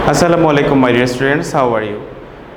Assalamualaikum my dear students, how are you?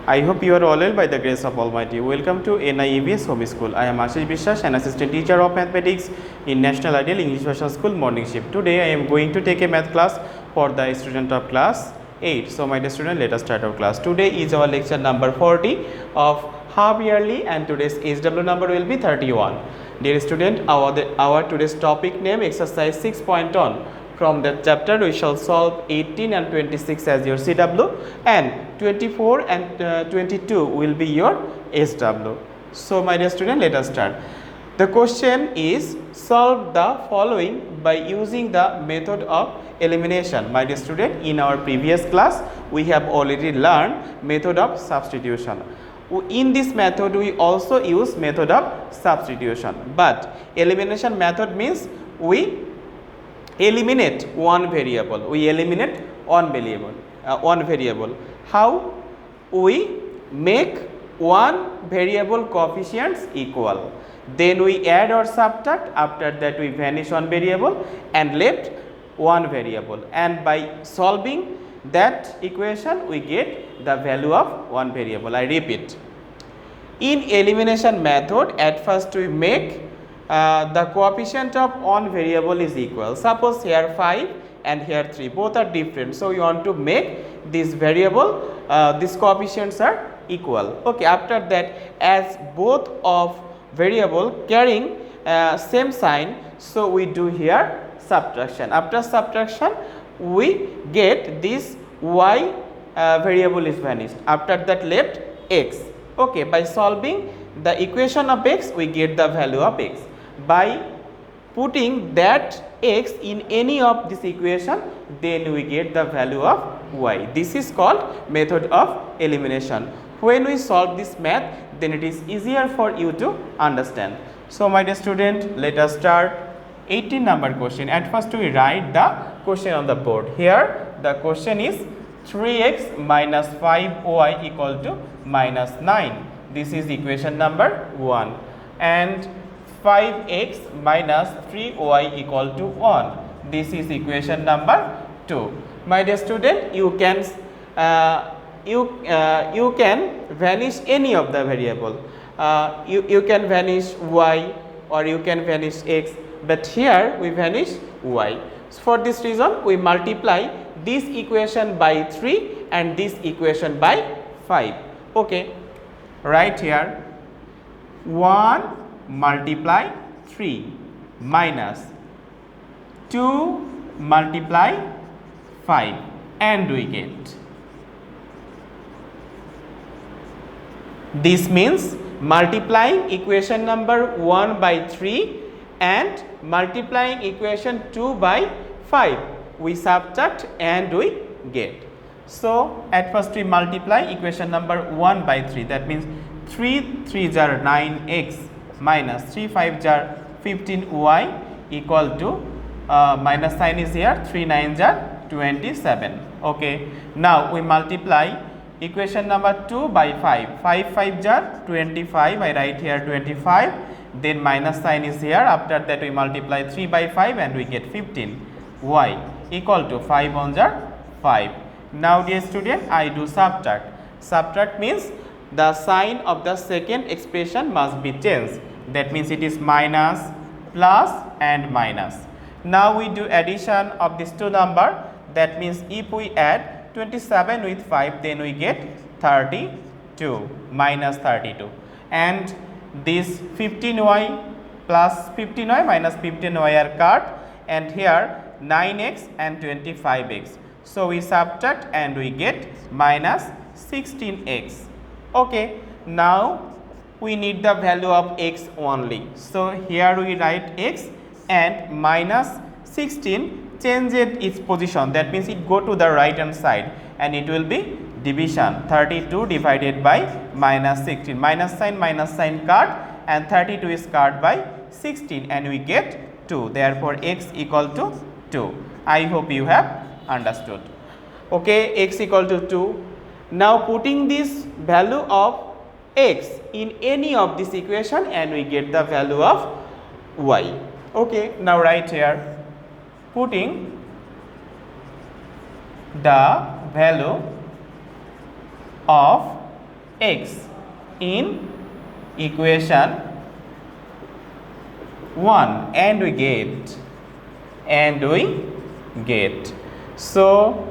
I hope you are all well by the grace of Almighty. Welcome to NIEVS Home School. I am Ashis Biswas, an assistant teacher of mathematics in National Ideal English Version School morning shift. Today I am going to take a math class for the student of class 8. So my dear student, let us start our class. Today is our lecture number 40 of half yearly and today's SW number will be 31. Dear student, our today's topic name exercise 6.1. From that chapter we shall solve 18 and 26 as your CW and 24 and 22 will be your SW. So my dear student, let us start. The question is solve the following by using the method of elimination. My dear student, in our previous class we have already learned method of substitution. In this method we also use method of substitution, but elimination method means we eliminate one variable. How? We make one variable coefficients equal, then we add or subtract, after that we vanish one variable and left one variable, and by solving that equation we get the value of one variable. I repeat, in elimination method at first we make the coefficient of one variable is equal. Suppose here 5 and here 3, both are different, so we want to make this variable, these coefficients are equal. Okay, after that, as both of variable carrying same sign, so we do here subtraction. After subtraction we get this y variable is vanished, after that left x. Okay, by solving the equation of x we get the value of x. By putting that x in any of this equation, then we get the value of y. This is called method of elimination. When we solve this math, then it is easier for you to understand. So my dear student, let us start 18 number question. At first we write the question on the board. Here the question is 3x minus 5y equal to minus 9. This is equation number 1. And 5x minus 3y equal to 1. This is equation number 2. My dear student, you can vanish any of the variable. You can vanish y or you can vanish x, but here we vanish y. So for this reason we multiply this equation by 3 and this equation by 5. Okay, right here 1 multiply 3 minus 2 multiply 5, and we get, this means multiplying equation number 1 by 3 and multiplying equation 2 by 5, we subtract and we get. So at first we multiply equation number 1 by 3, that means 3 3s are 9x minus 3 5s are 15y equal to minus sign is here, 3 9s are 27. Okay, now we multiply equation number 2 by 5, 5 5s are 25, I write here 25, then minus sign is here, after that we multiply 3 by 5 and we get 15y equal to 5 1s are 5. Now dear student, I do subtract. Subtract means the sign of the second expression must be changed. That means it is minus, plus and minus. Now we do addition of these two number. That means if we add 27 with 5, then we get 32 minus 32. And this 15y plus 15y minus 15y are cut, and here 9x and 25x. So we subtract and we get minus 16x. Okay, now we need the value of x only. So here we write x and minus 16 change its position. That means it go to the right hand side and it will be division. 32 divided by minus 16. Minus sign cut, and 32 is cut by 16 and we get 2. Therefore x equal to 2. I hope you have understood. Okay, x equal to 2. Now putting this value of x in any of this equation and we get the value of y. Okay, now right here putting the value of x in equation 1 and we get so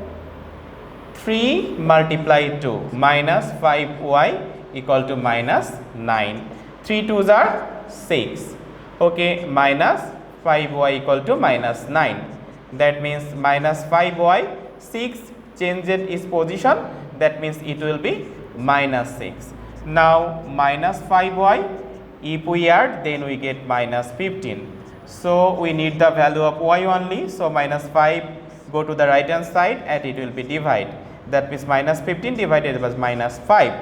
3 multiply 2 minus 5y equal to minus 9. 3 2s are 6. Okay, minus 5y equal to minus 9. That means minus 5y, 6 changed its position, that means it will be minus 6. Now minus 5y, if we add then we get minus 15. So we need the value of y only, so minus 5 go to the right hand side and it will be divided. That means minus 15 divided by minus 5.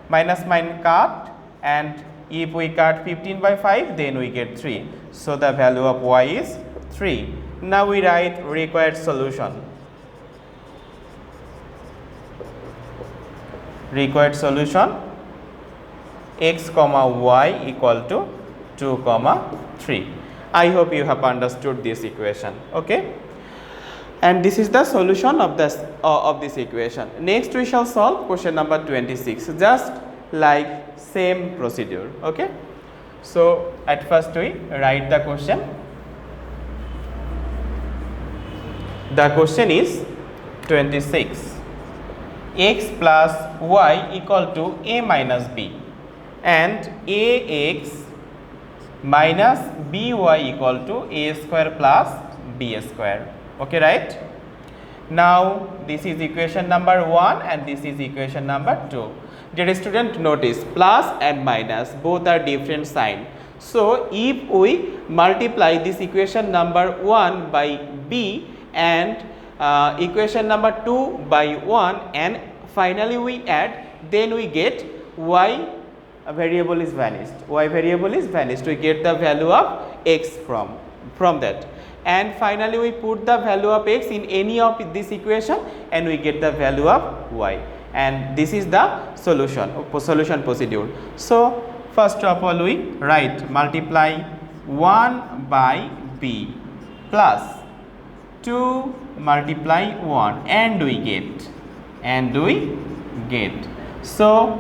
Minus 9 cut, and if we cut 15 by 5 then we get 3. So the value of y is 3. Now we write required solution. Required solution x comma y equal to 2 comma 3. I hope you have understood this equation. Okay, and this is the solution of this equation. Next we shall solve question number 26, just like same procedure. Okay, so at first we write the question. The question is 26, x plus y equal to a minus b and ax minus by equal to a square plus b square. Okay, right? Now this is equation number 1 and this is equation number 2. Dear student, notice plus and minus both are different sign. So if we multiply this equation number 1 by b and equation number 2 by 1 and finally we add, then we get y variable is vanished. Y variable is vanished. We get the value of x from that. And finally we put the value of x in any of this equation and we get the value of y, and this is the solution procedure. So first of all we write multiply 1 by b plus 2 multiply 1 and we get so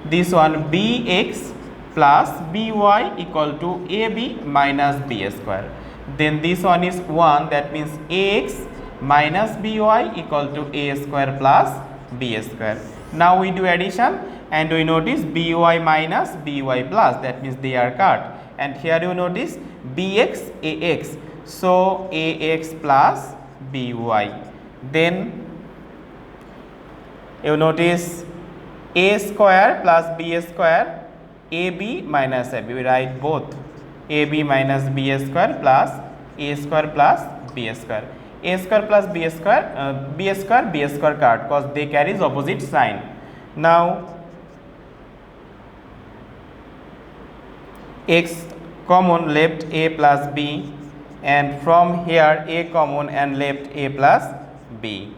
this one bx plus by equal to ab minus b square. Then this one is 1, that means ax minus by equal to a square plus b square. Now we do addition and we notice by minus by plus, that means they are cut, and here you notice bx ax, so ax plus by. Then you notice a square plus b square, ab minus ab, we write both ab minus b square plus a square plus b square. A square plus b square, b square cut because they carries opposite sign. Now x common, left a plus b, and from here a common and left a plus b.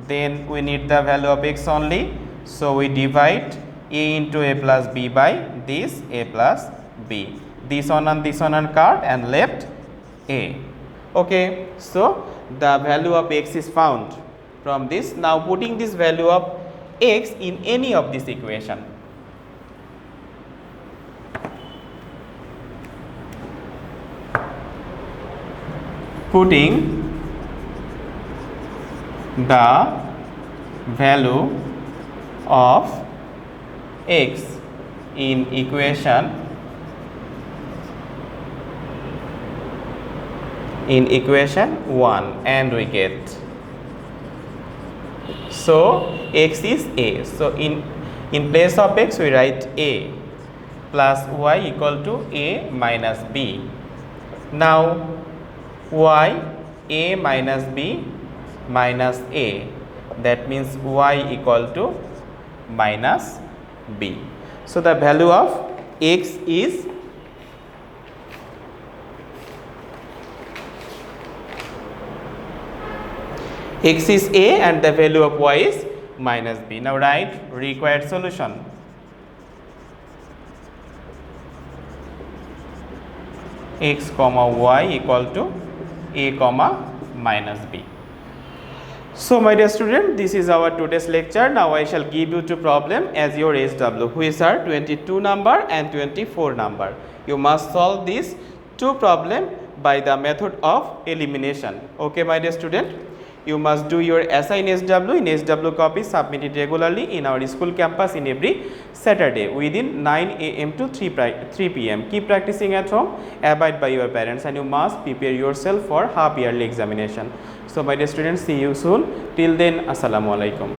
Then we need the value of x only, so we divide a into a plus b by this a plus b. This one and cut and left a. Okay, so the value of x is found from this. Now putting this value of x in any of this equation. Putting the value of x in equation 1 and we get, so x is a, so in place of x we write a plus y equal to a minus b. Now y a minus b minus a, that means y equal to minus b. So the value of x is a and the value of y is minus b. Now write required solution. X comma y equal to a comma minus b. So my dear student, this is our today's lecture. Now I shall give you two problem as your SW, which are 22 number and 24 number. You must solve these two problem by the method of elimination. Okay my dear student, you must do your essay in SW. In SW copy, submit it regularly in our school campus in every Saturday within 9 a.m. to 3 p.m. Keep practicing at home, abide by your parents, and you must prepare yourself for half yearly examination. So my dear students, see you soon. Till then, assalamu alaikum.